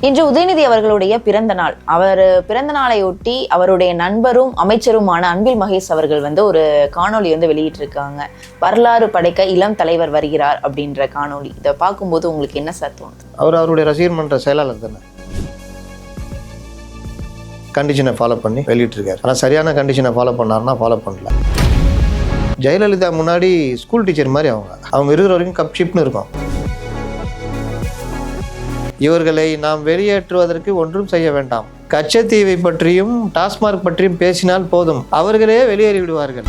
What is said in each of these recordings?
இன்று உதயநிதி அவர்களுடைய பிறந்த நாள். அவர் பிறந்த நாளையொட்டி அவருடைய நண்பரும் அமைச்சருமான அன்பில் மகேஷ் அவர்கள் ஒரு காணொலி வெளியிட்டிருக்காங்க. வரலாறு படைக்க இளம் தலைவர் வருகிறார் அப்படின்ற காணொலி. இதை பார்க்கும்போது உங்களுக்கு என்ன சார் தோணுது? அவருடைய ரசிகர் மன்ற செயலாளர் தானே, கண்டிஷனை ஃபாலோ பண்ணி வெளியிட்டிருக்காரு. ஆனால் சரியான கண்டிஷனை ஃபாலோ பண்ணாருன்னா ஃபாலோ பண்ணல. ஜெயலலிதா முன்னாடி ஸ்கூல் டீச்சர் மாதிரி அவங்க இருக்கிற வரைக்கும் கப் ஷிப்னு இருக்கும். இவர்களை நாம் வெளியேற்றுவதற்கு ஒன்றும் செய்ய வேண்டாம். கச்சத்தீவை பற்றியும் டாஸ்மார்க் பற்றியும் பேசினால் போதும், அவர்களே வெளியேறி விடுவார்கள்.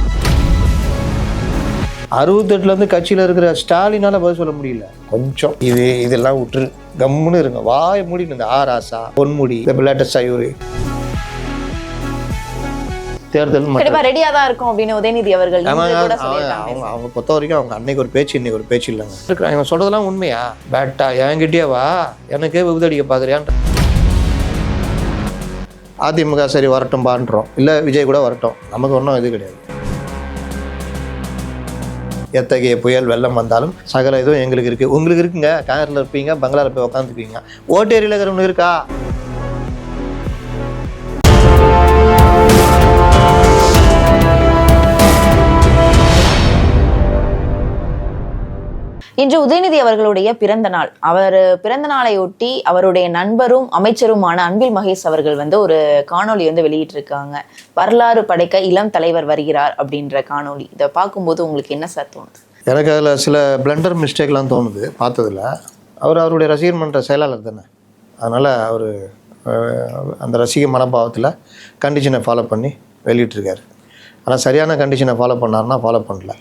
68 கட்சியில் இருக்கிற ஸ்டாலினால பதில் சொல்ல முடியல. கொஞ்சம் இதெல்லாம் விட்டு கம்முன்னு இருங்க, வாய மூடிட்டு இந்த ஆராசா பொன்முடி லேட்டஸ்டா இவரு தேர்தல் ரெடியா தான் இருக்கும் அப்படின்னு உதயநிதி அவர்கள் அவங்க பொறுத்த வரைக்கும் அவங்க அன்னைக்கு ஒரு பேச்சு இன்னைக்கு ஒரு பேச்சு இல்லைங்க. இவங்க சொல்றதெல்லாம் உண்மையா? பேட்டா என்கிட்டயே வா, எனக்கே விபதடிக்க பாக்குறியான். அதிமுக சரி வரட்டும் பான்றோம், இல்ல விஜய் கூட வரட்டும், நமக்கு ஒன்றும் இது கிடையாது. எத்தகைய புயல் வெள்ளம் வந்தாலும் சகல இதுவும் எங்களுக்கு இருக்கு, உங்களுக்கு இருக்குங்க. காரில் இருப்பீங்க, பங்களால போய் உட்காந்துக்குவீங்க. ஓட்டேரியில் இருக்கிறவங்க இருக்கா? இன்று உதயநிதி அவர்களுடைய பிறந்த நாள். அவர் பிறந்த நாளையொட்டி அவருடைய நண்பரும் அமைச்சருமான அன்பில் மகேஷ் அவர்கள் ஒரு காணொலி வெளியிட்டிருக்காங்க. வரலாறு படைக்க இளம் தலைவர் வருகிறார் அப்படின்ற காணொலி. இதை பார்க்கும்போது உங்களுக்கு என்ன சார் தோணுது? எனக்கு அதில் சில பிளண்டர் மிஸ்டேக்லாம் தோணுது பார்த்ததில். அவருடைய ரசிகர் மன்ற செயலாளர் தானே, அதனால் அவர் அந்த ரசிக மனோபாவத்தில் கண்டிஷனை ஃபாலோ பண்ணி வெளியிட்டிருக்காரு. ஆனால் சரியான கண்டிஷனை ஃபாலோ பண்ணாருன்னா ஃபாலோ பண்ணல.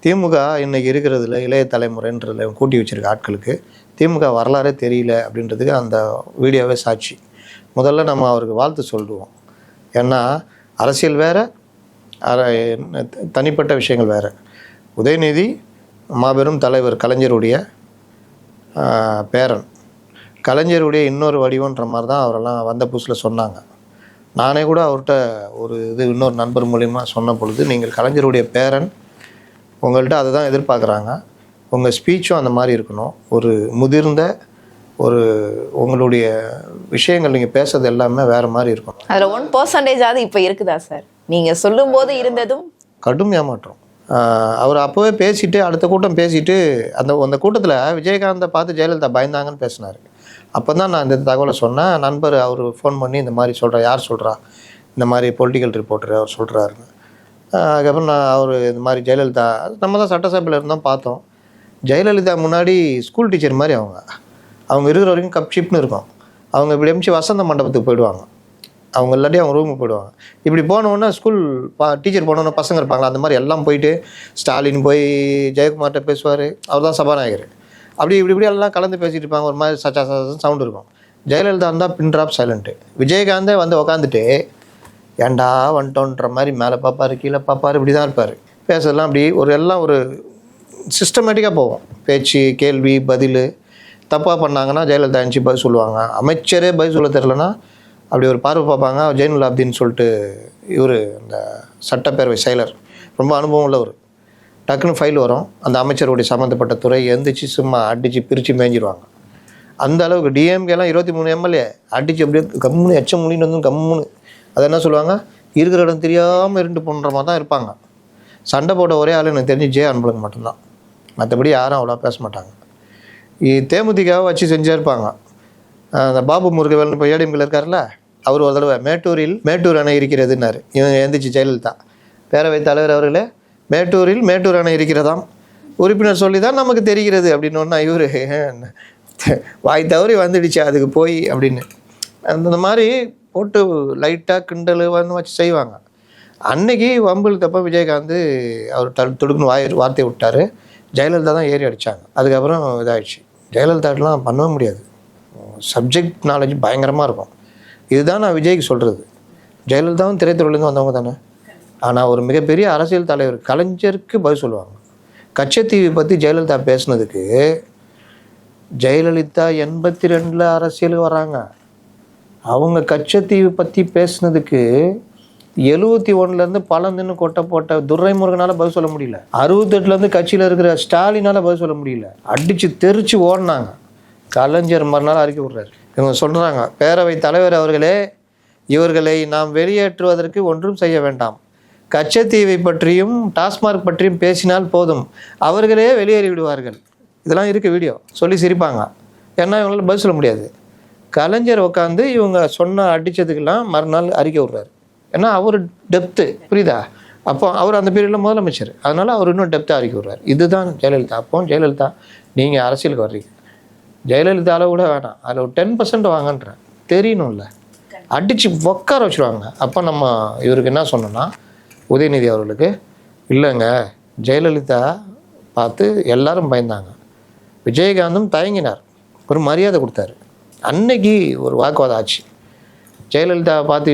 திமுக இன்றைக்கி இருக்கிறதுல இளைய தலைமுறைன்றதில் கூட்டி வச்சிருக்க ஆட்களுக்கு திமுக வரலாறே தெரியல அப்படின்றதுக்கு அந்த வீடியோவே சாட்சி. முதல்ல நம்ம அவருக்கு வாழ்த்து சொல்லுவோம். ஏன்னா அரசியல் வேறு, தனிப்பட்ட விஷயங்கள் வேறு. உதயநிதி மாபெரும் தலைவர் கலைஞருடைய பேரன், கலைஞருடைய இன்னொரு வடிவன்ற மாதிரி தான் அவரெல்லாம் வந்த புதுசில் சொன்னாங்க. நானே கூட அவர்கிட்ட ஒரு இன்னொரு நண்பர் மூலிமா சொன்ன பொழுது, நீங்கள் கலைஞருடைய பேரன், உங்கள்கிட்ட அதை தான் எதிர்பார்க்குறாங்க, உங்கள் ஸ்பீச்சும் அந்த மாதிரி இருக்கணும், ஒரு முதிர்ந்த உங்களுடைய விஷயங்கள் நீங்கள் பேசுறது எல்லாமே வேறு மாதிரி இருக்கும். அதில் 1% இப்போ இருக்குதா சார்? நீங்கள் சொல்லும்போது இருந்ததும் கடும் ஏமாற்றம். அவர் அப்போவே பேசிட்டு அடுத்த கூட்டம் பேசிட்டு அந்த கூட்டத்தில் விஜயகாந்தை பார்த்து ஜெயலலிதா பயந்தாங்கன்னு பேசினார். அப்போ தான் நான் இந்த தகவலை சொன்னேன். நண்பர் அவர் ஃபோன் பண்ணி இந்த மாதிரி சொல்கிறா, யார் சொல்கிறா, இந்த மாதிரி பொலிட்டிக்கல் ரிப்போர்ட்டர் அவர் சொல்கிறாருன்னு. அதுக்கப்புறம் அவர் இந்த மாதிரி ஜெயலலிதா, நம்ம தான் சட்டசபையில் இருந்தால் பார்த்தோம். ஜெயலலிதா முன்னாடி ஸ்கூல் டீச்சர் மாதிரி அவங்க இருக்கிற வரைக்கும் கப் ஷிப்னு இருக்கும். அவங்க இப்படி எம்சி வசந்த மண்டபத்துக்கு போயிடுவாங்க, அவங்க இல்லாட்டி அவங்க ரூமுக்கு போயிடுவாங்க. இப்படி போனோன்னா ஸ்கூல் டீச்சர் போனோன்னா பசங்க இருப்பாங்களா, அந்த மாதிரி எல்லாம் போயிட்டு ஸ்டாலின் போய் ஜெயக்குமார்கிட்ட பேசுவார், அவர் தான் சபாநாயகர். இப்படி எல்லாம் கலந்து பேசிகிட்டு இருப்பாங்க. ஒரு மாதிரி சச்சா சவுண்டு இருக்கும். ஜெயலலிதா இருந்தால் பின் ட்ராப் சைலண்ட்டு. விஜயகாந்தே உக்காந்துட்டு ஏண்டா வந்துட்டோன்ற மாதிரி மேலே பார்ப்பார், கீழே பார்ப்பார், இப்படி தான் இருப்பார். பேசுறதுலாம் அப்படி ஒரு சிஸ்டமேட்டிக்காக போவோம். பேச்சு, கேள்வி, பதில். தப்பாக பண்ணாங்கன்னா ஜெயலலிதா அனுப்பிச்சு பதில் சொல்லுவாங்க. அமைச்சரே பதில் சொல்ல தெரிலனா அப்படி ஒரு பார்வை பார்ப்பாங்க. ஜெயினுல் ஆப்தீன் சொல்லிட்டு இவர் அந்த சட்டப்பேரவை செயலர், ரொம்ப அனுபவம் உள்ளவர். டக்குன்னு ஃபைல் வரும், அந்த அமைச்சருடைய சம்மந்தப்பட்ட துறை எந்திரிச்சு சும்மா அடித்து பிரித்து மேய்ஞ்சிருவாங்க. அந்த அளவுக்கு டிஎம்கேலாம் 23 எம்எல்ஏ அடித்து அப்படியே கம்முன்னு எச்சம் முடின்னு கம்முன்னு. அதை என்ன சொல்லுவாங்க, இருக்கிற இடம் தெரியாமல் இருண்டு போன்ற மாதிரி தான் இருப்பாங்க. சண்டை போட்ட ஒரே ஆள் எனக்கு தெரிஞ்சு ஜெய அன்பழகு மட்டும்தான். மற்றபடி யாரும் அவ்வளோ பேச மாட்டாங்க. தேமுதிகாவை வச்சு செஞ்சே இருப்பாங்க. அந்த பாபு முருகவேல் இப்போ ஏடிஎம்கில் இருக்கார்ல, அவர் ஒரு தடவை மேட்டூர் அணை இருக்கிறதுன்னாரு. இவங்க எழுந்திரிச்சு ஜெயலலிதா, பேரவைத் தலைவர் அவர்களே, மேட்டூர் அணை இருக்கிறதாம், உறுப்பினர் சொல்லி தான் நமக்கு தெரிகிறது அப்படின்னு ஒன்றா இவர் வாய் தவறி வந்துடுச்சு அதுக்கு போய் அப்படின்னு அந்த மாதிரி போட்டு லைட்டாக கிண்டல் வச்சு செய்வாங்க. அன்னைக்கு வம்பில் தப்ப விஜயகாந்த் அவர் துடுக்குன்னு வார்த்தையை விட்டார். ஜெயலலிதா தான் ஏறி அடித்தாங்க. அதுக்கப்புறம் இதாகிடுச்சு. ஜெயலலிதாட்டெலாம் பண்ணவே முடியாது. சப்ஜெக்ட் நாலேஜ் பயங்கரமாக இருக்கும். இதுதான் நான் விஜய்க்கு சொல்கிறது. ஜெயலலிதாவும் திரைத்துறையிலேருந்து வந்தவங்க தானே. ஆனால் ஒரு மிகப்பெரிய அரசியல் தலைவர் கலைஞருக்கு பதில் சொல்லுவாங்க. கச்சத்தீவை பற்றி ஜெயலலிதா பேசுனதுக்கு ஜெயலலிதா 82 அரசியலுக்கு வராங்க. அவங்க கச்சத்தீவு பற்றி பேசுனதுக்கு 71 பல நின்று கொட்டை போட்ட துரைமுருகனால் பதில் சொல்ல முடியல. 68 கட்சியில் இருக்கிற ஸ்டாலினால் பதில் சொல்ல முடியல. அடித்து தெரிச்சு ஓடினாங்க. கலைஞர் மறுநாள் அறிக்கை விடுறாரு. இவங்க சொல்கிறாங்க, பேரவை தலைவர் அவர்களே, இவர்களை நாம் வெளியேற்றுவதற்கு ஒன்றும் செய்ய வேண்டாம். கச்சத்தீவை பற்றியும் டாஸ்மார்க் பற்றியும் பேசினால் போதும், அவர்களே வெளியேறி விடுவார்கள். இதெல்லாம் இருக்குது வீடியோ. சொல்லி சிரிப்பாங்க. ஏன்னா இவங்களால பதில் சொல்ல முடியாது. கலைஞர் உட்காந்து இவங்க சொன்ன அடித்ததுக்கெல்லாம் மறுநாள் அறிக்கை விடுறாரு. ஏன்னா அவர் டெப்த்து, புரியுதா? அப்போ அவர் அந்த பீரியடில் முதலமைச்சர், அதனால் அவர் இன்னும் டெப்த்தாக அறிக்கை விடுறாரு. இதுதான் ஜெயலலிதா. அப்போ ஜெயலலிதா, நீங்கள் அரசியலுக்கு வர்றீங்க, ஜெயலலிதாவில் கூட வேணாம், அதில் ஒரு 10% வாங்கன்றேன், தெரியணும்ல, அடித்து உட்கார வச்சுருவாங்க. அப்போ நம்ம இவருக்கு என்ன சொன்னோன்னா, உதயநிதி அவர்களுக்கு, இல்லைங்க ஜெயலலிதா பார்த்து எல்லாரும் பயந்தாங்க, விஜயகாந்தும் தயங்கினார், ஒரு மரியாதை கொடுத்தாரு, அன்னைக்கு ஒரு வாக்குவாதம் ஆச்சு. ஜெயலலிதாவை பார்த்து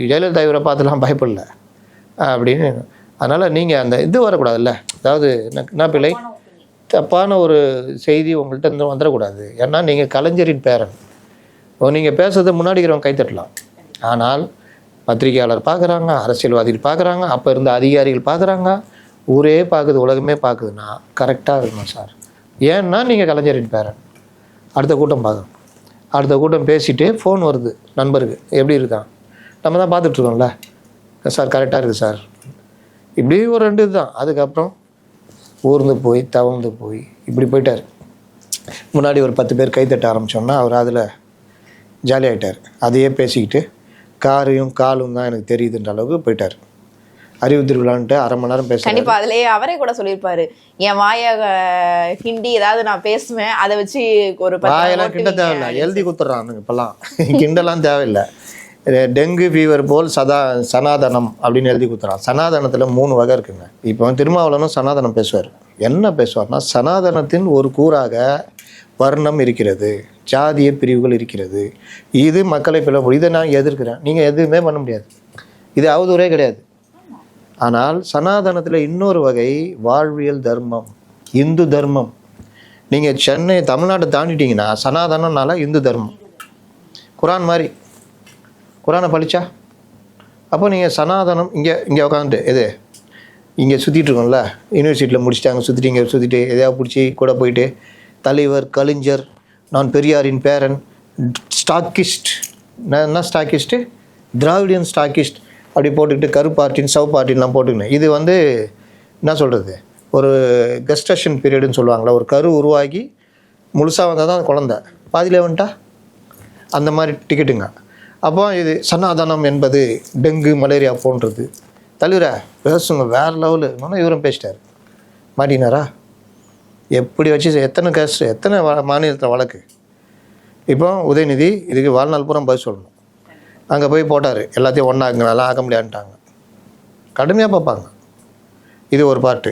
ஜெயலலிதா இவரை பார்த்துலாம் பயப்படல அப்படின்னு. அதனால் நீங்கள் அந்த இது வரக்கூடாதுல்ல, அதாவது என்ன பிள்ளை, தப்பான ஒரு செய்தி உங்கள்கிட்ட இருந்து வந்துடக்கூடாது. ஏன்னா நீங்கள் கலைஞரின் பேரன், நீங்கள் பேசுறதை முன்னாடி இருக்கிறவங்க கைத்தட்டலாம். ஆனால் பத்திரிகையாளர் பார்க்குறாங்க, அரசியல்வாதிகள் பார்க்குறாங்க, அப்போ இருந்த அதிகாரிகள் பார்க்குறாங்க, ஊரே பார்க்குது, உலகமே பார்க்குதுன்னா கரெக்டாக இருக்கணும் சார். ஏன்னா நீங்கள் கலைஞரின் பேரன். அடுத்த கூட்டம் பார்க்கணும். அடுத்த கூட்டம் பேசிவிட்டு ஃபோன் வருது நண்பருக்கு, எப்படி இருக்கான், நம்ம தான் பார்த்துட்ருக்கோம்ல சார், கரெக்டாக இருக்குது சார். இப்படி ஒரு 2 இதுதான். அதுக்கப்புறம் ஊர்ந்து போய் தவழ்ந்து போய் இப்படி போயிட்டார். முன்னாடி ஒரு 10 பேர் கைத்தட்ட ஆரம்பித்தோன்னா அவர் அதில் ஜாலியாகிட்டார். அதையே பேசிக்கிட்டு காரையும் காலும் தான் எனக்கு தெரியுதுன்ற அளவுக்கு போயிட்டார். அறிவு திருவிழான்ட்டு 1/2 மணி நேரம் பேச. கண்டிப்பா அதுலயே அவரே கூட சொல்லியிருப்பாரு, என் ஹிந்தி ஏதாவது நான் பேசுவேன், அதை வச்சு ஒரு வாயெல்லாம் கிண்ட தேவையில்லை, எழுதி கொடுத்துட்றானுங்க இப்போல்லாம். கிண்டெல்லாம் தேவையில்லை. டெங்கு ஃபீவர் போல் சனாதனம் அப்படின்னு எழுதி கொடுத்துறான். சனாதனத்தில் 3 வகை இருக்குங்க. இப்போ திருமாவளவனும் சனாதனம் பேசுவார். என்ன பேசுவார்னா, சனாதனத்தின் ஒரு கூறாக வர்ணம் இருக்கிறது, ஜாதிய பிரிவுகள் இருக்கிறது, இது மக்களை பிளவு, இதை நான் எதிர்க்கிறேன். நீங்கள் எதுவுமே பண்ண முடியாது, இது அவதூறே கிடையாது. ஆனால் சனாதனத்தில் இன்னொரு வகை வாழ்வியல் தர்மம், இந்து தர்மம். நீங்கள் சென்னை தமிழ்நாட்டை தாண்டிட்டீங்கன்னா சனாதனம்னால இந்து தர்மம். குரான் மாதிரி, குரானை பழிச்சா அப்போ நீங்கள் சனாதனம் இங்கே உட்காந்துட்டு எது இங்கே சுற்றிட்டு இருக்கோம்ல, யூனிவர்சிட்டியில் முடிச்சுட்டு அங்கே சுற்றிட்டு எதையாவது பிடிச்சி கூட போயிட்டு தலைவர் கலைஞர், நான் பெரியாரின் பேரன், ஸ்டாக்கிஸ்ட், என்ன ஸ்டாக்கிஸ்ட்டு, திராவிடியன் ஸ்டாக்கிஸ்ட் அப்படி போட்டுக்கிட்டு கருப்பார்ட்டின் சவுப்பார்ட்டின்லாம் போட்டுக்கினேன். இது என்ன சொல்கிறது, ஒரு கெஸ்டேஷன் பீரியடுன்னு சொல்லுவாங்களா, ஒரு கரு உருவாகி முழுசாக வந்தால் தான் குழந்தை, பாதியிலே வந்துட்டா அந்த மாதிரி டிக்கெட்டுங்க. அப்போ இது சனாதனம் என்பது டெங்கு மலேரியா போன்றது. தலைவரை பேசுங்க வேறு லெவலு, இன்னொன்று இவரும் பேசிட்டார். மாட்டினாரா? எப்படி வச்சு எத்தனை கேஸ், எத்தனை மாநிலத்தில் வழக்கு. இப்போ உதயநிதி இதுக்கு வாழ்நாள் பூரா பதில் சொல்லணும். அங்கே போய் போட்டார், எல்லாத்தையும் ஒன்றாக்குங்க, நல்லா ஆக்க முடியாதுட்டாங்க. கடுமையாக பார்ப்பாங்க. இது ஒரு பார்ட்டு.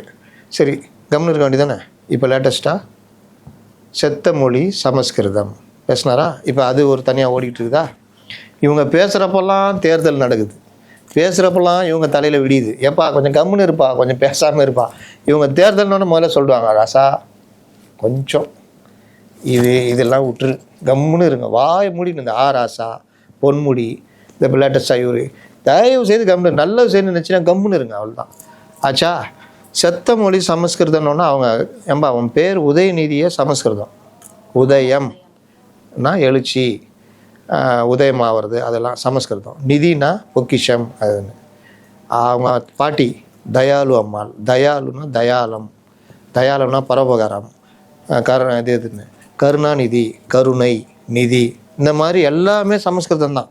சரி, கம்னு இருக்க வேண்டி தானே. இப்போ லேட்டஸ்ட்டாக செத்த மொழி சமஸ்கிருதம் பேசினாரா? இப்போ அது ஒரு தனியாக ஓடிக்கிட்டு இருக்குதா? இவங்க பேசுகிறப்பெல்லாம் தேர்தல் நடக்குது, பேசுகிறப்பெல்லாம் இவங்க தலையில் விடியுது, எப்பா கொஞ்சம் கம்முன்னு இருப்பா, கொஞ்சம் பேசாமல் இருப்பா. இவங்க தேர்தல்னு முதல்ல சொல்லுவாங்க, ராசா கொஞ்சம் இதெல்லாம் விட்டுரு, கம்முன்னு இருங்க, வாய் மூடின்னு. இந்த ராசா, பொன்முடி, இந்த லேட்டஸ்டாக இவர் தயவு செய்து கம்முன்னு, நல்ல செய்து நினச்சினா கம்முன்னு இருங்க, அவ்வளோதான் ஆச்சா. செத்த மொழி சமஸ்கிருதம்னோன்னா அவங்க ஏம்பா அவன் பேர் உதயநிதியே சமஸ்கிருதம், உதயம்னா எழுச்சி, உதயமாகிறது, அதெல்லாம் சமஸ்கிருதம். நிதினா பொக்கிஷம். அதுன்னு அவங்க பாட்டி தயாலு அம்மாள், தயாலுனா தயாலம், தயாலம்னா பரோபகாரம், இதுன்னு கருணாநிதி, கருணை, நிதி, இந்த மாதிரி எல்லாமே சமஸ்கிருதம் தான்.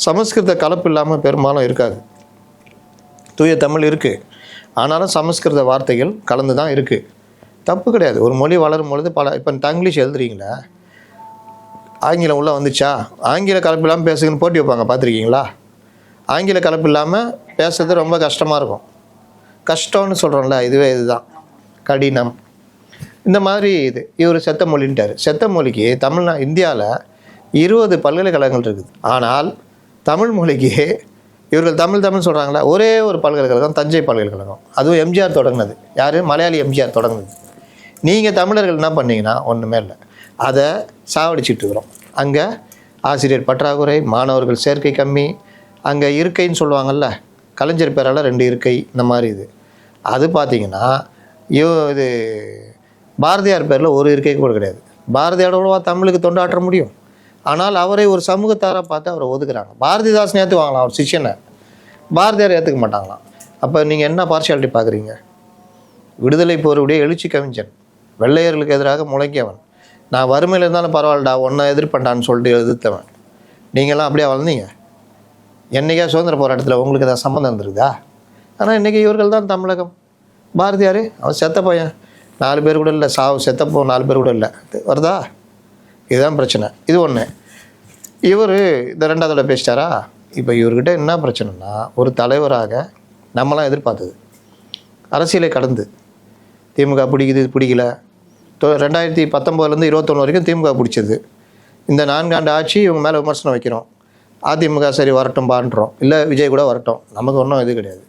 சமஸ்கிருத கலப்பு இல்லாமல் பெரும்பாலும் இருக்காது. தூய தமிழ் இருக்குது, ஆனாலும் சமஸ்கிருத வார்த்தைகள் கலந்து தான் இருக்குது. தப்பு கிடையாது. ஒரு மொழி வளரும் பொழுது இப்போ தங்கிலீஷ் எழுதுறீங்களா, ஆங்கிலம் உள்ளே வந்துச்சா, ஆங்கில கலப்பு இல்லாமல் பேசுங்கன்னு போட்டி வைப்பாங்க, பார்த்துருக்கீங்களா? ஆங்கில கலப்பு இல்லாமல் பேசுறது ரொம்ப கஷ்டமாக இருக்கும். கஷ்டம்னு சொல்கிறோம்ல, இதுதான் கடினம். இந்த மாதிரி இவர் செத்த மொழின்ட்டார். செத்த மொழிக்கு இந்தியாவில் 20 பல்கலைக்கழகங்கள் இருக்குது. ஆனால் தமிழ் மொழிக்கு இவர்கள் தமிழ் சொல்கிறாங்களா, ஒரே ஒரு பல்கலைக்கழகம், தஞ்சை பல்கலைக்கழகம். அதுவும் எம்ஜிஆர் தொடங்கினது. யார்? மலையாளி எம்ஜிஆர் தொடங்கினது. நீங்கள் தமிழர்கள் என்ன பண்ணீங்கன்னா ஒன்றுமே இல்லை, அதை சாவடிச்சிட்டு இருக்கிறோம். அங்கே ஆசிரியர் பற்றாக்குறை, மாணவர்கள் சேர்க்கை கம்மி, அங்கே இருக்கைன்னு சொல்லுவாங்கள்ல, கலைஞர் பேரால் 2 இருக்கை, இந்த மாதிரி அது பார்த்திங்கன்னா இது பாரதியார் பேரில் ஒரு இருக்கை கூட கிடையாது. பாரதியாரோடவா தமிழுக்கு தொண்டாற்ற முடியும்? ஆனால் அவரை ஒரு சமூகத்தாராக பார்த்து அவரை ஒதுக்குறாங்க. பாரதிதாசன் ஏற்றுவாங்களாம் அவர் சிஷ்யனை, பாரதியார் ஏற்றுக்க மாட்டாங்களாம். அப்போ நீங்கள் என்ன பார்ஷியாலிட்டி பார்க்குறீங்க? விடுதலை போருடைய எழுச்சி கவிஞன், வெள்ளையர்களுக்கு எதிராக முளைக்கியவன், நான் வறுமையில் இருந்தாலும் பரவாயில்லடா ஒன்றை எதிர்ப்பண்டான்னு சொல்லிட்டு எதிர்த்தவன். நீங்களாம் அப்படியே வளர்ந்தீங்க. என்றைக்கா சுதந்திர போராட்டத்தில் உங்களுக்கு ஏதாவது சம்மந்தம் இருந்திருக்குதா? ஆனால் இன்றைக்கி இவர்கள் தான் தமிழகம். பாரதியார் அவன் செத்த பையன், 4 பேர் கூட இல்லை, செத்தப்போ 4 பேர் கூட இல்லை, வருதா? இதுதான் பிரச்சனை. இது ஒன்று. இவர் இந்த 2வது பேசிட்டாரா? இப்போ இவர்கிட்ட என்ன பிரச்சனைனா, ஒரு தலைவராக நம்மளாம் எதிர்பார்த்தது அரசியலை கடந்து திமுக பிடிக்குது, இது பிடிக்கல. 2019 21 வரைக்கும் திமுக பிடிச்சது. இந்த 4 ஆண்டு ஆட்சி இவங்க மேலே விமர்சனம் வைக்கிறோம். அதிமுக சரி வரட்டும் பான்றோம், இல்லை விஜய் கூட வரட்டும், நமக்கு ஒன்றும் இது கிடையாது.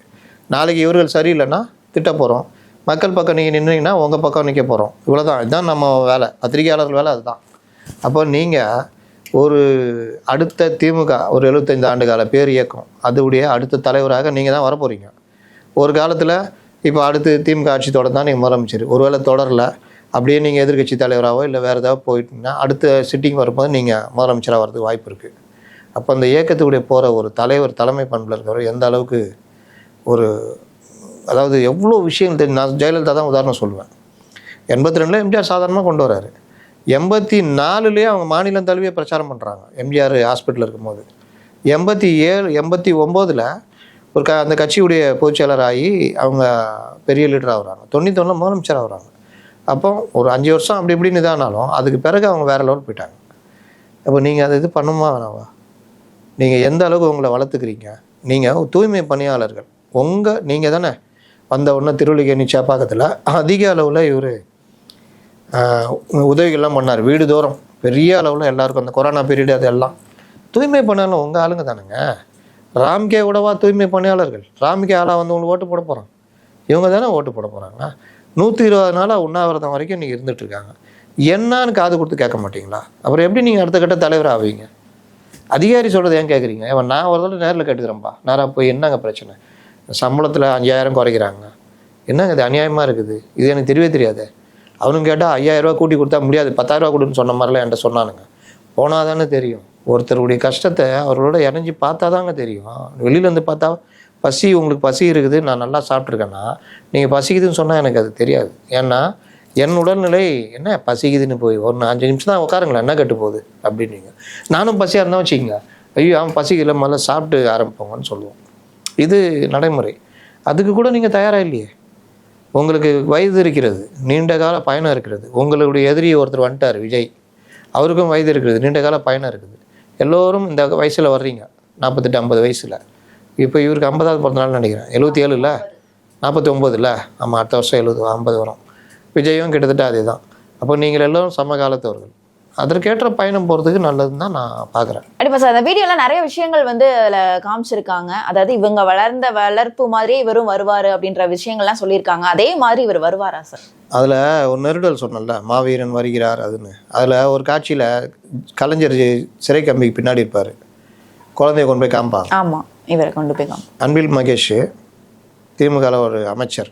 நாளைக்கு இவர்கள் சரியில்லைன்னா திட்ட போகிறோம், மக்கள் பக்கம் நீங்கள் நின்றீங்கன்னா உங்கள் பக்கம் நிற்க போகிறோம். இவ்வளோதான். இதுதான் நம்ம வேலை, பத்திரிகையாளர்கள் வேலை அதுதான். அப்போ நீங்கள் ஒரு அடுத்த திமுக ஒரு 75 ஆண்டு கால பேர் இயக்கம் அதுடைய அடுத்த தலைவராக நீங்கள் தான் வரப்போகிறீங்க. ஒரு காலத்தில் இப்போ அடுத்து திமுக ஆட்சி தொடர்ந்தால் நீங்கள் முதலமைச்சர், ஒருவேளை தொடரலை அப்படியே நீங்கள் எதிர்கட்சி தலைவராகவோ இல்லை வேறு ஏதாவது போயிட்டீங்கன்னா அடுத்த சிட்டிங் வரும்போது நீங்கள் முதலமைச்சராக வரதுக்கு வாய்ப்பு இருக்குது. அப்போ அந்த இயக்கத்துடைய போகிற ஒரு தலைவர் தலைமை பண்பில் இருக்கிறவர் எந்த அளவுக்கு ஒரு, அதாவது எவ்வளோ விஷயங்கள் தெரியும். நான் ஜெயலலிதா தான் உதாரணம் சொல்லுவேன். 82 எம்ஜிஆர் சாதாரணமாக கொண்டு வராரு. 84 அவங்க மாநிலம் தழுவிய பிரச்சாரம் பண்ணுறாங்க எம்ஜிஆர் ஹாஸ்பிட்டலில் இருக்கும்போது. 87 89 ஒரு அந்த கட்சியுடைய பொதுச்செயலர் ஆகி அவங்க பெரிய லீடர் ஆகுறாங்க. 91 முதலமைச்சர் ஆகுறாங்க. அப்போ ஒரு 5 வருஷம் அப்படி இப்படின்னு இதானாலும் அதுக்கு பிறகு அவங்க வேறு லெவல் போயிட்டாங்க. அப்போ நீங்கள் அதை இது பண்ணுமா வேணாவா? நீங்கள் எந்த அளவுக்கு உங்களை வளர்த்துக்கிறீங்க? நீங்கள் தூய்மை பணியாளர்கள் நீங்கள் தானே வந்த உடனே திருவள்ளிக்கேணி சேப்பாக்கத்தில் அதிக அளவில் இவர் உதவிகள்லாம் பண்ணார். வீடு தோறும் பெரிய அளவில் எல்லாருக்கும் அந்த கொரோனா பீரியடு அதெல்லாம் தூய்மை பணியாளர் உங்கள் ஆளுங்க தானுங்க. ராம்கே கூடவா தூய்மை பணியாளர்கள்? ராம்கே ஆளாக வந்து உங்களுக்கு ஓட்டு போட போகிறான், இவங்க தானே ஓட்டு போட போகிறாங்க. 120 நாளாக உண்ணாவிரதம் வரைக்கும் நீங்கள் இருந்துகிட்ருக்காங்க. என்னான்னு காது கொடுத்து கேட்க மாட்டிங்களா? அப்புறம் எப்படி நீங்கள் அடுத்த கட்ட தலைவர் ஆவீங்க? அதிகாரி சொல்கிறது ஏன் கேட்குறீங்க? இவன் நான் ஒரு தடவை நேரில் கேட்டுக்கிறேன்ப்பா, நேராக போய் என்னங்க பிரச்சனை, சம்பளத்தில் 5000 குறைக்கிறாங்க, என்னங்க இது அநியாயமாக இருக்குது, இது எனக்கு தெரியவே தெரியாது. அவனும் கேட்டால் 5000 ரூபா கூட்டி கொடுத்தா முடியாது, 10,000 ரூபா கொடுன்னு சொன்ன மாதிரிலாம் என்கிட்ட சொன்னானுங்க. போனால் தானே தெரியும். ஒருத்தருடைய கஷ்டத்தை அவர்களோட இணைஞ்சி பார்த்தா தாங்க தெரியும். வெளியிலேருந்து பார்த்தா பசி, உங்களுக்கு பசி இருக்குது, நான் நல்லா சாப்பிட்ருக்கேன்னா நீங்கள் பசிக்குதுன்னு சொன்னால் எனக்கு அது தெரியாது. ஏன்னா என் உடல்நிலை என்ன பசிக்குதுன்னு போய் ஒரு 5 நிமிஷம் தான் உட்காருங்களேன், என்ன கெட்டு போகுது அப்படின்னீங்க. நானும் பசியாக இருந்தால் வச்சுக்கிங்க, ஐயோ அவன் பசிக்கல முதல்ல சாப்பிட்டு ஆரம்பிப்போங்கன்னு சொல்லுவோம். இது நடைமுறை. அதுக்கு கூட நீங்கள் தயாராக இல்லையே. உங்களுக்கு வயது இருக்கிறது, நீண்ட கால பயணம் இருக்கிறது. உங்களுடைய எதிரி ஒருத்தர் வந்துட்டார் விஜய், அவருக்கும் வயது இருக்கிறது, நீண்ட கால பயணம் இருக்குது. எல்லோரும் இந்த வயசில் வர்றீங்க, 48 50 வயசில். இப்போ இவருக்கு 50வது பிறந்த நாள் நினைக்கிறேன், 77 இல்லை 49 இல்லை, ஆமாம் அடுத்த வருஷம் 50 வரும். விஜயும் கிட்டத்தட்ட அதே தான். அப்போ நீங்கள் எல்லோரும் சமகாலத்தவர்கள், அதற்கேற்ற பயணம் போகிறதுக்கு நல்லதுன்னு தான் நான் பார்க்குறேன். கண்டிப்பாக சார். அந்த வீடியோவில் நிறைய விஷயங்கள் வந்து அதில் காமிச்சிருக்காங்க. அதாவது இவங்க வளர்ந்த வளர்ப்பு மாதிரியே இவரும் வருவார் அப்படின்ற விஷயங்கள்லாம் சொல்லியிருக்காங்க. அதே மாதிரி இவர் வருவாரா சார்? அதில் ஒரு நெருடல் சொன்னல, மாவீரன் வருகிறார் அதுன்னு. அதில் ஒரு காட்சியில் கலைஞர் சிறை கம்பிக்கு பின்னாடி இருப்பார், குழந்தைய கொண்டு போய் காமிப்பாங்க. ஆமாம், இவரை கொண்டு போய் காமிப்பாங்க. அன்பில் மகேஷ் திமுகவில் ஒரு அமைச்சர்,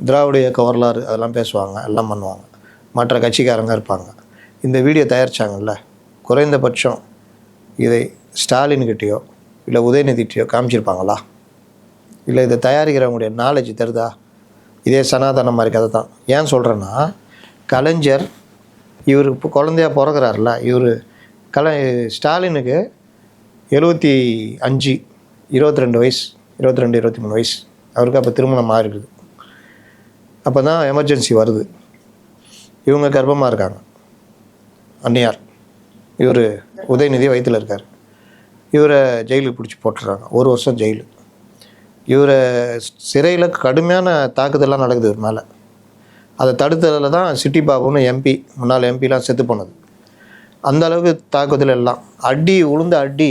திராவிட இயக்க வரலாறு அதெல்லாம் பேசுவாங்க, எல்லாம் பண்ணுவாங்க. மற்ற கட்சிக்காரங்க இருப்பாங்க. இந்த வீடியோ தயாரித்தாங்கல்ல, குறைந்தபட்சம் இதை ஸ்டாலின்கிட்டேயோ இல்லை உதயநிதிட்டையோ காமிச்சிருப்பாங்களா? இல்லை இதை தயாரிக்கிறவங்களுடைய நாலேஜ் தருதா? இதே சனாதனம் மாதிரி கதை தான். ஏன் சொல்கிறேன்னா, கலைஞர் இவர் இப்போ குழந்தையாக பிறகுறாருல, ஸ்டாலினுக்கு 75 22 வயசு, 22 23 வயசு. அவருக்கு அப்போ திருமணம் ஆகிருக்குது. அப்போ தான் எமர்ஜென்சி வருது. இவங்க கர்ப்பமாக இருக்காங்க, அன்னியார். இவர் உதயநிதி வயிற்றில் இருக்கார். இவரை ஜெயிலுக்கு பிடிச்சி போட்டுடுறாங்க, 1 வருஷம் ஜெயிலு. இவரை சிறையில் கடுமையான தாக்குதலாம் நடக்குது இவர் மேலே. அதை தடுத்ததில் தான் சிட்டி பாபுன்னு எம்பி, முன்னாள் எம்பிலாம் செத்து போனது. அந்த அளவுக்கு தாக்குதல் எல்லாம் அடி உளுந்த அடி.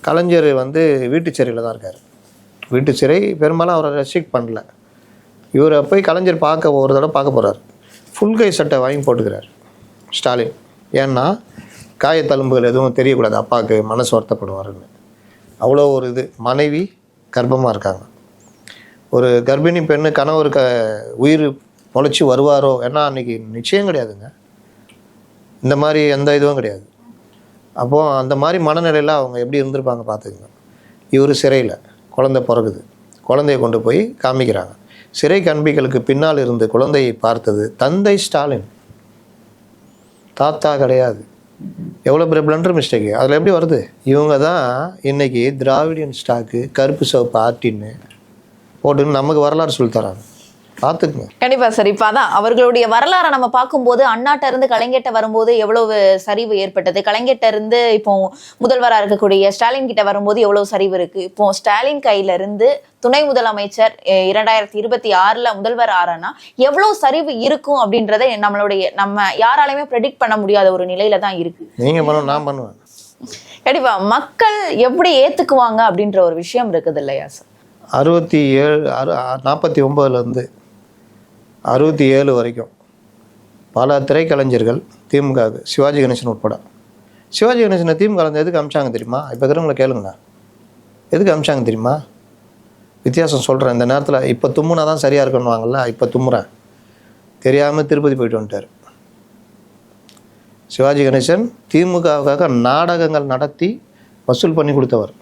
கலைஞர் வந்து வீட்டு சிறையில் தான் இருக்கார். வீட்டு சிறை பெரும்பாலும் அவரை ரெஸ்ட்ரிக்ட் பண்ணல. இவரை போய் கலைஞர் ஒரு தடவை பார்க்க போகிறார். ஃபுல் கை சட்டை வாங்கி போட்டுக்கிறார் ஸ்டாலின். ஏன்னா காயத்தழும்புகள் எதுவும் தெரியக்கூடாது, அப்பாவுக்கு மனசு வருத்தப்படுவாருன்னு. அவ்வளோ ஒரு இது. மனைவி கர்ப்பமாக இருக்காங்க. ஒரு கர்ப்பிணி பெண்ணு கணவருக்கு உயிர் முளைச்சி வருவாரோ, ஏன்னா அன்றைக்கி நிச்சயம் கிடையாதுங்க. இந்த மாதிரி எந்த இதுவும் கிடையாது. அப்போது அந்த மாதிரி மனநிலையில் அவங்க எப்படி இருந்திருப்பாங்க பார்த்துக்கங்க. இவர் சிறையில் குழந்தை பிறகுது, குழந்தையை கொண்டு போய் காமிக்கிறாங்க. சிறை கண்பிகளுக்கு பின்னால் இருந்து குழந்தையை பார்த்தது தந்தை ஸ்டாலின், தாத்தா கிடையாது. எவ்வளோ பெரிய பிளண்டர் மிஸ்டேக்கு அதில் எப்படி வருது? இவங்க தான் இன்றைக்கி திராவிடியன் ஸ்டாக்கு கருப்பு சிவப்பு ஆர்டின்னு போட்டுன்னு நமக்கு வரலாறு சொல்லித்தராங்க. பார்த்துக்குங்க. கண்டிப்பா சார். இப்ப அதான் அவர்களுடைய வரலாறை நம்ம பார்க்கும்போது அண்ணாட்ட இருந்து கலைஞர்கிட்ட வரும்போது எவ்வளவு சரிவு ஏற்பட்டது, கலைஞர்கிட்ட இருந்து இப்போ முதல்வராக இருக்கக்கூடிய ஸ்டாலின் கிட்ட வரும்போது எவ்வளவு சரிவு இருக்கு. இப்போ ஸ்டாலின் கையில இருந்து துணை முதலமைச்சர் 2026 முதல்வர் ஆறனா எவ்வளவு சரிவு இருக்கும் அப்படின்றத நம்ம யாராலையுமே ப்ரெடிக்ட் பண்ண முடியாத ஒரு நிலையில தான் இருக்கு. நீங்க பண்ணணும், நான் பண்ணுவேன். கண்டிப்பா மக்கள் எப்படி ஏத்துக்குவாங்க அப்படின்ற ஒரு விஷயம் இருக்குது இல்லையா சார்? 49 67 வரைக்கும் பல திரைக்கலைஞர்கள் திமுகவுக்கு, சிவாஜி கணேசன் உட்பட. சிவாஜி கணேசனை திமுக எதுக்கு அமிச்சாங்க தெரியுமா? இப்போ இருக்கிறவங்களை கேளுங்கண்ணா, எதுக்கு அமிச்சாங்க தெரியுமா? வித்தியாசம் சொல்கிறேன். இந்த நேரத்தில் இப்போ தும்முனா தான் சரியாக இருக்கணுவாங்கல்ல, இப்போ தும்முறேன். தெரியாமல் திருப்பதி போயிட்டு வந்துட்டார் சிவாஜி கணேசன். திமுகவுக்காக நாடகங்கள் நடத்தி வசூல் பண்ணி கொடுத்தவர்,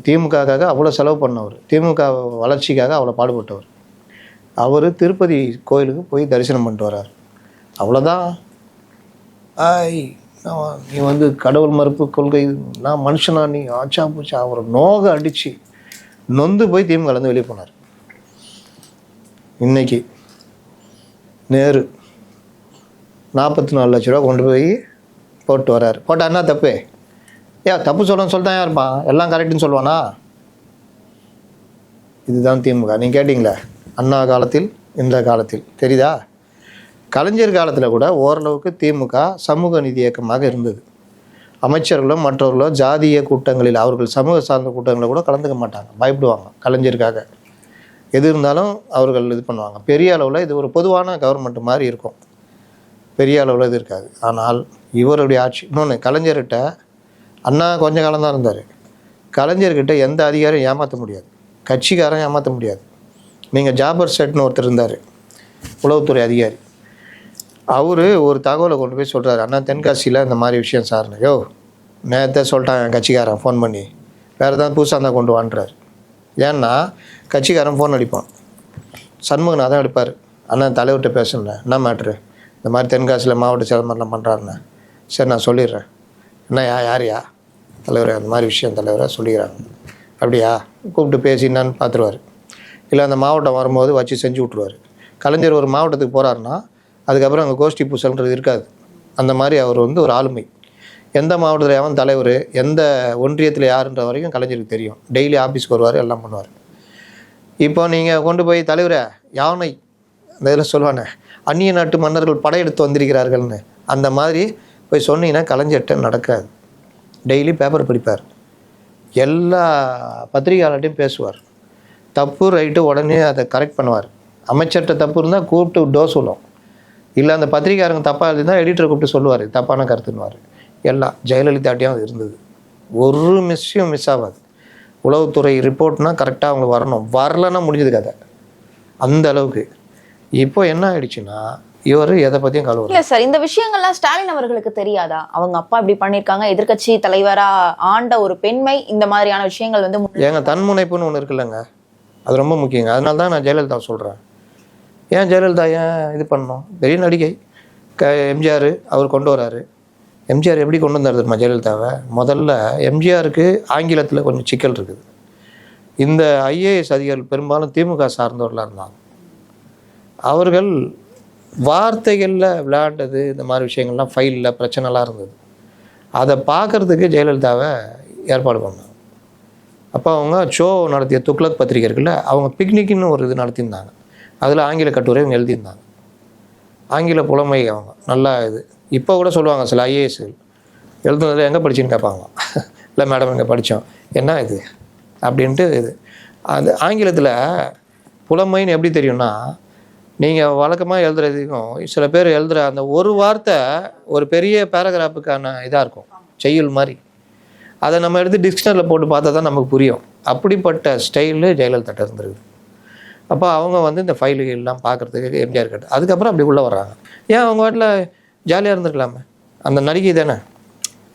திமுகவுக்காக அவ்வளோ செலவு பண்ணவர், திமுக வளர்ச்சிக்காக அவ்வளோ பாடுபட்டவர். அவர் திருப்பதி கோயிலுக்கு போய் தரிசனம் பண்ணிட்டு வர்றார். அவ்வளோதான். நீ வந்து கடவுள் மறுப்பு கொள்கை, நான் மனுஷனா, நீ ஆச்சா பூச்சா, அவரை நோக அடித்து நொந்து போய் திமுகலேருந்து வெளியே போனார். இன்னைக்கு நேரு 44 லட்ச ரூபா கொண்டு போய் போட்டு வர்றாரு. போட்டா என்ன தப்பு? தப்பு சொல்லணும்னு சொல்லிட்டான் யாருப்பா? எல்லாம் கரெக்டுன்னு சொல்லுவானா? இதுதான் திமுக. நீங்கள் கேட்டிங்களே, அண்ணா காலத்தில் இந்த காலத்தில் தெரியுதா? கலைஞர் காலத்தில் கூட ஓரளவுக்கு திமுக சமூக நீதி இயக்கமாக இருந்தது. அமைச்சர்களும் மற்றவர்களும் ஜாதிய கூட்டங்களில், அவர்கள் சமூக சார்ந்த கூட்டங்களில் கூட கலந்துக்க மாட்டாங்க, பயப்படுவாங்க கலைஞருக்காக. எது இருந்தாலும் அவர்கள் இது பண்ணுவாங்க. பெரிய அளவில் இது ஒரு பொதுவான கவர்மெண்ட் மாதிரி இருக்கும், பெரிய அளவில் இது இருக்காது. ஆனால் இவருடைய ஆட்சி, இன்னொன்று, கலைஞர்கிட்ட அண்ணா கொஞ்ச காலம் தான் இருந்தார். கலைஞர்கிட்ட எந்த அதிகாரியும் ஏமாற்ற முடியாது, கட்சிக்காரன் ஏமாற்ற முடியாது. நீங்கள் ஜாபர் செட்னு ஒருத்தர் இருந்தார், உளவுத்துறை அதிகாரி. அவர் ஒரு தகவலை கொண்டு போய் சொல்கிறாரு, அண்ணா தென்காசியில் இந்த மாதிரி விஷயம் சார்னு. நேரத்தை சொல்லிட்டாங்க என் கட்சிக்காரன் ஃபோன் பண்ணி, வேறு ஏதாவது புதுசாக இருந்தால் கொண்டு வான்றார். ஏன்னா கட்சிக்காரன் ஃபோன் அடிப்பான், சண்முகன் தான் அடிப்பார். அண்ணா தலைவர்கிட்ட பேசல, என்ன மேட்ரு, இந்த மாதிரி தென்காசியில் மாவட்ட செயல்பாடுலாம் பண்ணுறாருண்ணே. சரி நான் சொல்லிடுறேன். என்ன யாரையா தலைவர், அந்த மாதிரி விஷயம் தலைவராக சொல்லிக்கிறாங்க. அப்படியா, கூப்பிட்டு பேசி என்னான்னு பார்த்துருவார். இல்லை அந்த மாவட்டம் வரும்போது வச்சு செஞ்சு விட்ருவார். கலைஞர் ஒரு மாவட்டத்துக்கு போகிறாருன்னா அதுக்கப்புறம் அங்கே கோஷ்டி பூசல்ன்றது இருக்காது. அந்த மாதிரி அவர் வந்து ஒரு ஆளுமை. எந்த மாவட்டத்தில் எவன் தலைவர், எந்த ஒன்றியத்தில் யாருன்ற வரைக்கும் கலைஞருக்கு தெரியும். டெய்லி ஆஃபீஸ்க்கு வருவார், எல்லாம் பண்ணுவார். இப்போ நீங்கள் கொண்டு போய் தலைவரை யானை அந்த இதில் சொல்லுவானே, அந்நிய நாட்டு மன்னர்கள் படையெடுத்து வந்திருக்கிறார்கள்னு, அந்த மாதிரி போய் சொன்னீங்கன்னா கலைஞர்கிட்ட நடக்காது. டெய்லி பேப்பர் படிப்பார், எல்லா பத்திரிகையாளர்கிட்டையும் பேசுவார். தப்பு ரைட்டு உடனே அதை கரெக்ட் பண்ணுவார். அமைச்சர்கிட்ட தப்பு இருந்தால் கூப்பிட்டு டோஸ் சொல்லும். இல்லை அந்த பத்திரிகையாரங்க தப்பாக இருந்தால் எடிட்டரை கூப்பிட்டு சொல்லுவார், தப்பான கருத்துன்னுவார். எல்லாம் ஜெயலலிதாட்டையும் அது இருந்தது. ஒரு மிஸ்ஸையும் மிஸ் ஆகாது. உளவுத்துறை ரிப்போர்ட்னால் கரெக்டாக அவங்களுக்கு வரணும், வரலன்னா முடிஞ்சது கதை. அந்த அளவுக்கு. இப்போ என்ன ஆயிடுச்சுன்னா, இவர் எதை பற்றியும் கழுவு. இல்லை சார், இந்த விஷயங்கள்லாம் ஸ்டாலின் அவர்களுக்கு தெரியாதா? அவங்க அப்பா இப்படி பண்ணியிருக்காங்க, எதிர்கட்சி தலைவராக ஆண்ட ஒரு பெண்மை இந்த மாதிரியான விஷயங்கள் வந்து ஏங்க தன்முனைப்புன்னு ஒன்று இருக்குல்லங்க, அது ரொம்ப முக்கியங்க. அதனால தான் நான் ஜெயலலிதா சொல்கிறேன். ஏன் ஜெயலலிதா ஏன் இது பண்ணோம்? பெரிய நடிகை எம்ஜிஆர் அவர் கொண்டு வராரு. எம்ஜிஆர் எப்படி கொண்டு வந்தார் தெரியுமா ஜெயலலிதாவை? முதல்ல எம்ஜிஆருக்கு ஆங்கிலத்தில் கொஞ்சம் சிக்கல் இருக்குது. இந்த ஐஏஎஸ் அதிகாரிகள் பெரும்பாலும் திமுக சார்ந்தவர்களாக இருந்தாங்க. அவர்கள் வார்த்தைகளில் விளையாண்டது, இந்த மாதிரி விஷயங்கள்லாம் ஃபைலில் பிரச்சனைலாம் இருந்தது. அதை பார்க்குறதுக்கு ஜெயலலிதாவை ஏற்பாடு பண்ணாங்க. அப்போ அவங்க ஷோ நடத்திய துக்ளக் பத்திரிகை இருக்குல்ல, அவங்க பிக்னிக்னு ஒரு இது நடத்தியிருந்தாங்க. அதில் ஆங்கில கட்டுரை அவங்க எழுதியிருந்தாங்க. ஆங்கில புலமை அவங்க நல்லா இது. இப்போ கூட சொல்லுவாங்க சில ஐஏஎஸ்கள் எழுதுனதில் எங்கே படிச்சுன்னு கேட்பாங்க. இல்லை மேடம் எங்கே படித்தோம், என்ன இது அப்படின்ட்டு. இது அது ஆங்கிலத்தில் புலமைன்னு எப்படி தெரியும்னா, நீங்கள் வழக்கமாக எழுதுறதுக்கும் சில பேர் எழுதுகிற அந்த ஒரு வார்த்தை ஒரு பெரிய பேராகிராஃபுக்கான இதாக இருக்கும், செய்யுள் மாதிரி. அதை நம்ம எடுத்து டிக்ஷனரியில் போட்டு பார்த்தா தான் நமக்கு புரியும். அப்படிப்பட்ட ஸ்டைலு ஜெயலலிதா இருந்துருக்குது. அப்போ அவங்க வந்து இந்த ஃபைலுகள்லாம் பார்க்குறதுக்கு எம்ஜிஆர் கிட்ட அதுக்கப்புறம் அப்படி உள்ளே வர்றாங்க. ஏன் அவங்க வாட்டில் ஜாலியாக இருந்திருக்கலாமே? அந்த நடிகை தானே,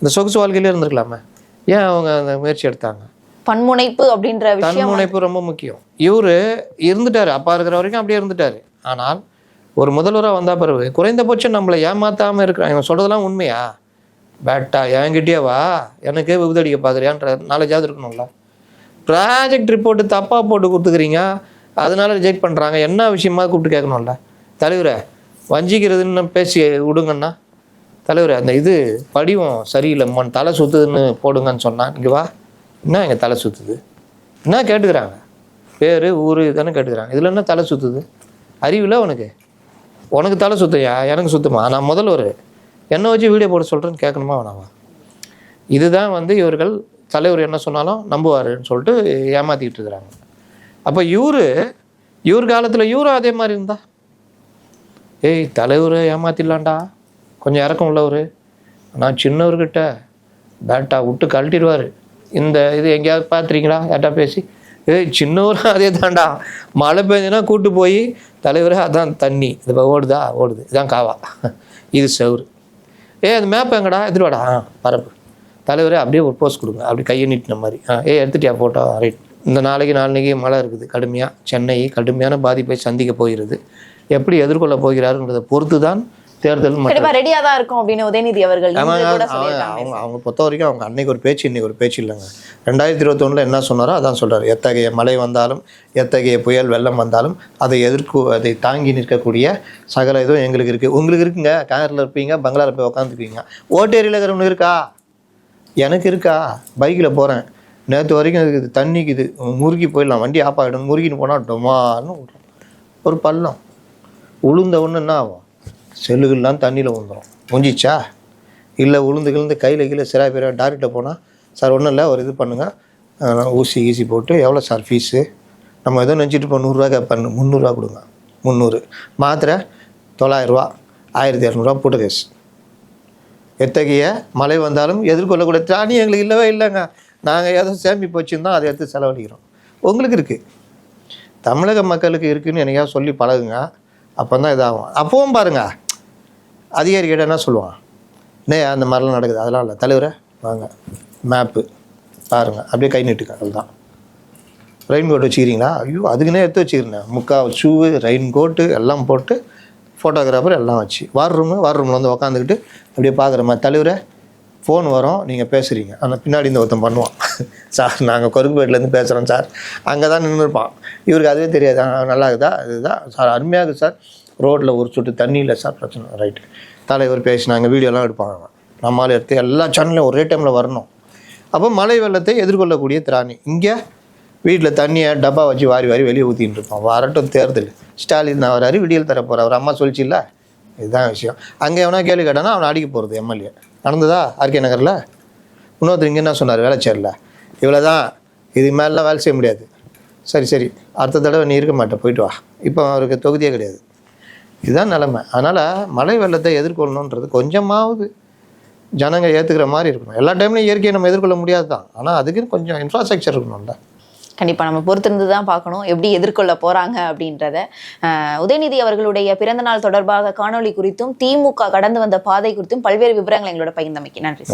இந்த சொகுசு வாழ்க்கையிலே இருந்திருக்கலாமே, ஏன் அவங்க அந்த முயற்சி எடுத்தாங்க? பன்முனைப்பு அப்படின்ற விஷயம் தன்முனைப்பு ரொம்ப முக்கியம். இவர் இருந்துட்டாரு, அப்பா இருக்கிற வரைக்கும் அப்படியே இருந்துட்டாரு. ஆனால் ஒரு முதல்வராக வந்த பிறகு குறைந்தபட்சம் நம்மளை ஏமாத்தாமல் இருக்கிறான். இவன் சொல்கிறதெல்லாம் உண்மையா? பேட்டா என்கிட்டயே வா, எனக்கே விபதடிக்க பார்க்குறியான்ற நாலேஜாவது இருக்கணும்ல. ப்ராஜெக்ட் ரிப்போர்ட்டு தப்பாக போட்டு கொடுத்துக்கிறீங்க, அதனால ரிஜெக்ட் பண்ணுறாங்க. என்ன விஷயமா கூப்பிட்டு கேட்கணும்ல. தலைவரை வஞ்சிக்கிறதுன்னு பேசி விடுங்கண்ணா. தலைவரை அந்த இது படிவம் சரியில்லை, தலை சுற்றுதுன்னு போடுங்கன்னு சொன்னால் இங்கே வா, என்ன எங்கள் தலை சுற்றுது என்ன கேட்டுக்கிறாங்க, பேர் ஊர் தானே கேட்டுக்கிறாங்க. இதில் என்ன தலை சுற்றுது? அறிவில் உனக்கு தலை சுத்தையா, எனக்கு சுத்தமா? நான் முதல்வர் என்னை வச்சு வீடியோ போட சொல்கிறேன்னு கேட்கணுமா வேணாவா? இதுதான் இவர்கள் தலைவர் என்ன சொன்னாலும் நம்புவாருன்னு சொல்லிட்டு ஏமாற்றிக்கிட்டு இருக்கிறாங்க. அப்போ இவர் காலத்தில் இவரும் அதே மாதிரி இருந்தா, ஏய் தலைவர் ஏமாத்திடலான்டா, கொஞ்சம் இறக்கம் உள்ளவர், நான் சின்னவர்கிட்ட பேட்டா விட்டு கழட்டிடுவார். இந்த இது எங்கேயாவது பார்த்துறீங்களா யார்ட்டா பேசி? ஏய் சின்னவரும் அதே தாண்டா, மழை பெஞ்சுன்னா கூட்டு போய் தலைவரே அதான் தண்ணி இது ஓடுது, இதான் காவா, இது செவுரு, அந்த மேப் எங்கடா எடுத்துட்டு வாடா, பரப்பு தலைவரே அப்படியே ஒரு போஸ்ட் கொடுங்க, அப்படி கையை நீட்டின மாதிரி, எடுத்துட்டியா ஃபோட்டோ, ரைட். இந்த நாளைக்கு மழை இருக்குது கடுமையாக, சென்னை கடுமையான பாதிப்பை சந்திக்க போகிறது, எப்படி எதிர்கொள்ள போகிறாருன்றதை பொறுத்து தான் தேர்தல் ரெடியா தான் இருக்கும் அப்படின்னு உதயநிதி அவர்கள் அவங்க பொறுத்த வரைக்கும் அவங்க அன்னைக்கு ஒரு பேச்சு இன்னைக்கு ஒரு பேச்சு இல்லைங்க. 2021 என்ன சொன்னாரோ அதான் சொல்றாரு. எத்தகைய மழை வந்தாலும் எத்தகைய புயல் வெள்ளம் வந்தாலும் அதை தாங்கி நிற்கக்கூடிய சகல இதுவும் எங்களுக்கு இருக்குது. உங்களுக்கு இருக்குங்க, காரில் இருப்பீங்க, பங்களாவில் போய் உட்காந்துருப்பீங்க. ஓட்டேரியில் இருக்கிறவங்க இருக்கா? எனக்கு இருக்கா? பைக்கில் போகிறேன், நேற்று வரைக்கும் இருக்குது, தண்ணிக்குது, முறுக்கி போயிடலாம், வண்டி ஆஃப் ஆகிடும், முறுக்கின்னு போனால் டொமான்னு ஒரு பள்ளம் உளுந்த ஒன்று என்ன ஆகும்? செல்லுகள்லாம் தண்ணியில் விழுந்துடும். முடிஞ்சிச்சா? இல்லை உளுந்து கையில் சிறா பேர் டாக்டர்கிட்ட போனால், சார் ஒன்றும் இல்லை, ஒரு இது பண்ணுங்கள், ஊசி போட்டு எவ்வளோ சார் ஃபீஸு? நம்ம எதோ நினச்சிட்டு இப்போ 100 கேட்பாங்க, 300 கொடுங்க, 300 மாத்திரை 900, 1200 போட்டு கேஸ். எத்தகைய மழை வந்தாலும் எதிர்கொள்ளக்கூடிய திராணி எங்களுக்கு இல்லவே இல்லைங்க. நாங்கள் ஏதோ சேமிப்பு வச்சுருந்தோம், அதை எடுத்து செலவழிக்கிறோம். உங்களுக்கு இருக்குது, தமிழக மக்களுக்கு இருக்குதுன்னு என்னைக்காவது சொல்லி பழகுங்க, அப்போ தான் இதாகும். அப்பவும் பாருங்கள், அதிகாரிகிட்ட என்ன சொல்லுவான், அந்த மாதிரிலாம் நடக்குது, அதெல்லாம் இல்லை தலைவரை வாங்க மேப்பு பாருங்கள், அப்படியே கை நீட்டுங்க, அதுதான். ரெயின் கோட் வச்சுக்கிறீங்களா? ஐயோ அதுக்குன்னே எடுத்து வச்சுக்கிறேன், முக்கால் ஷூவு ரெயின் கோட்டு எல்லாம் போட்டு ஃபோட்டோகிராஃபர் எல்லாம் வச்சு வார் ரூமில் உக்காந்துக்கிட்டு அப்படியே பார்க்குற மாதிரி, தலைவரை ஃபோன் வரும், நீங்கள் பேசுகிறீங்க, ஆனால் பின்னாடி இந்த ஒருத்தன் பண்ணுவான், சார் நாங்கள் கொருக்குப்பேட்டிலேருந்து பேசுகிறோம் சார், அங்கே தான் நின்றுருப்பான். இவருக்கு அதுவே தெரியாது, நல்லா இருக்குதா, இதுதான் சார், அருமையாக இருக்குது சார், ரோட்டில் ஒரு சொட்டு தண்ணி இல்லை சார், பிரச்சனை, ரைட்டு. தலைவர் பேசினாங்க, வீடியோலாம் எடுப்பாங்க, நம்மளால் எடுத்து எல்லா சேனல்லையும் ஒரே டைமில் வரணும். அப்போ மழை வெள்ளத்தை எதிர்கொள்ளக்கூடிய திராணி. இங்கே வீட்டில் தண்ணியை டப்பா வச்சு வாரி வெளியே ஊற்றின்னு இருப்பான். வரட்டும் தேர்தல், ஸ்டாலின் தான் வராரு, விடியல் தர போகிறார், அவர் அம்மா சொல்லிச்சு இல்லை, இதுதான் விஷயம். அங்கே எவனா கேள்வி கேட்டானா அவனை அடிக்க போகிறது எம்எல்ஏ. நடந்ததா ஆர்கே நகரில்? இன்னொருத்தர் இங்கே என்ன சொன்னார், வேலைச்சேரில் இவ்வளோ தான், இதுக்கு மேலாம் வேலை செய்ய முடியாது, சரி அடுத்த தடவை நீ இருக்க மாட்டேன், போயிட்டு வா. இப்போ அவருக்கு தொகுதியே கிடையாது. இதுதான் நிலைமை. அதனால் மழை வெள்ளத்தை எதிர்கொள்ளணுன்றது கொஞ்சமாவது ஜனங்க ஏற்றுக்கிற மாதிரி இருக்கணும். எல்லா டைம்லையும் இயற்கையை நம்ம எதிர்கொள்ள முடியாது தான், ஆனால் அதுக்குன்னு கொஞ்சம் இன்ஃப்ராஸ்ட்ரக்சர் இருக்கணும்ல. கண்டிப்பாக நம்ம பொறுத்திருந்து தான் பார்க்கணும் எப்படி எதிர்கொள்ள போகிறாங்க அப்படின்றத. உதயநிதி அவர்களுடைய பிறந்தநாள் தொடர்பாக காணொலி குறித்தும் திமுக கடந்து வந்த பாதை குறித்தும் பல்வேறு விவரங்கள் எங்களோட பகிர்ந்தமைக்கு நன்றி.